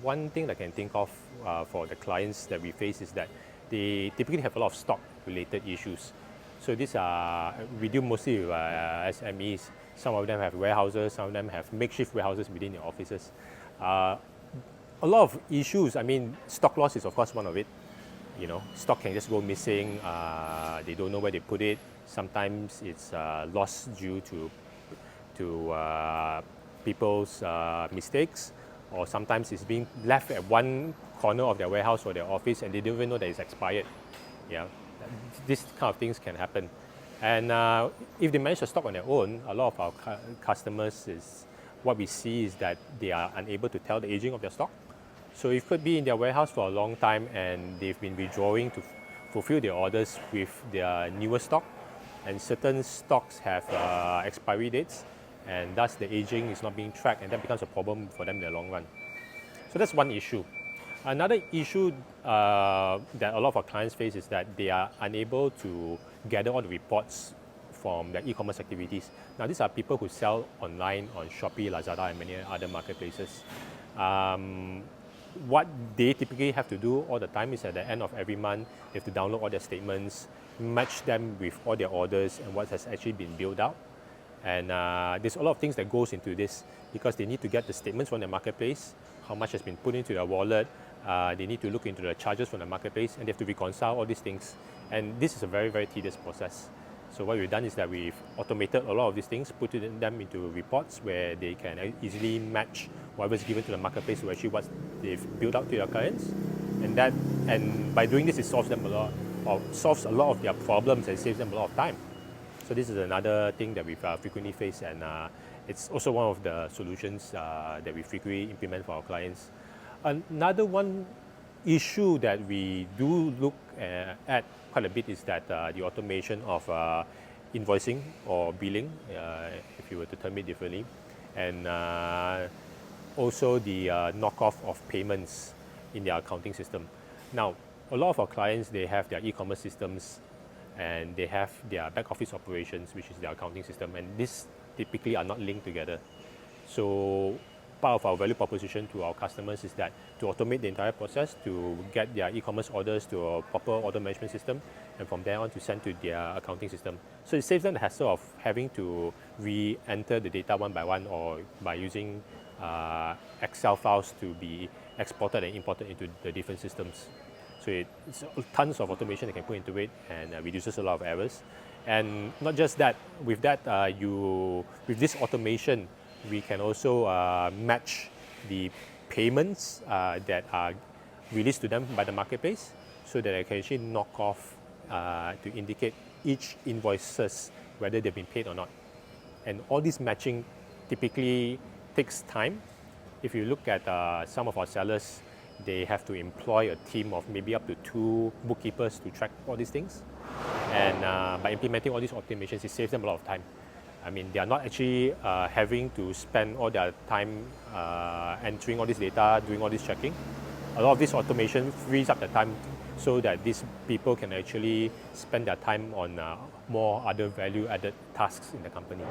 one thing that I can think of for the clients that we face is that they typically have a lot of stock-related issues. So these are, we deal mostly with SMEs. Some of them have warehouses, some of them have makeshift warehouses within their offices. A lot of issues, I mean, stock loss is of course one of it. You know, stock can just go missing, they don't know where they put it. Sometimes it's lost due to people's mistakes, or sometimes it's being left at one corner of their warehouse or their office and they don't even know that it's expired. Yeah, these kind of things can happen. And if they manage to stock on their own, a lot of our customers what we see is that they are unable to tell the aging of their stock. So it could be in their warehouse for a long time and they've been withdrawing to fulfill their orders with their newer stock, and certain stocks have expiry dates, and thus the aging is not being tracked, and that becomes a problem for them in the long run. So that's one issue. Another issue that a lot of our clients face is that they are unable to gather all the reports from their e-commerce activities. Now, these are people who sell online on Shopee, Lazada, and many other marketplaces. What they typically have to do all the time is at the end of every month, they have to download all their statements, match them with all their orders and what has actually been billed out. And there's a lot of things that goes into this, because they need to get the statements from the marketplace, how much has been put into their wallet, they need to look into the charges from the marketplace, and they have to reconcile all these things. And this is a very, very tedious process. So what we've done is that we've automated a lot of these things, put them into reports where they can easily match whatever's given to the marketplace to actually what they've built out to their clients. And by doing this, it solves them solves a lot of their problems and saves them a lot of time. So this is another thing that we've frequently faced, and it's also one of the solutions that we frequently implement for our clients. Another one issue that we do look at quite a bit is that the automation of invoicing or billing, if you were to term it differently, and also the knockoff of payments in their accounting system. Now, a lot of our clients, they have their e-commerce systems and they have their back office operations, which is their accounting system, and these typically are not linked together. So part of our value proposition to our customers is that to automate the entire process, to get their e-commerce orders to a proper order management system, and from there on to send to their accounting system. So it saves them the hassle of having to re-enter the data one by one, or by using Excel files to be exported and imported into the different systems. So it's tons of automation that can put into it, and reduces a lot of errors. And not just that, with with this automation, we can also match the payments that are released to them by the marketplace, so that I can actually knock off to indicate each invoices whether they've been paid or not. And all this matching typically takes time. If you look at some of our sellers, they have to employ a team of maybe up to 2 bookkeepers to track all these things. And by implementing all these automations, it saves them a lot of time. I mean, they are not actually having to spend all their time entering all this data, doing all this checking. A lot of this automation frees up the time so that these people can actually spend their time on more other value-added tasks in the company.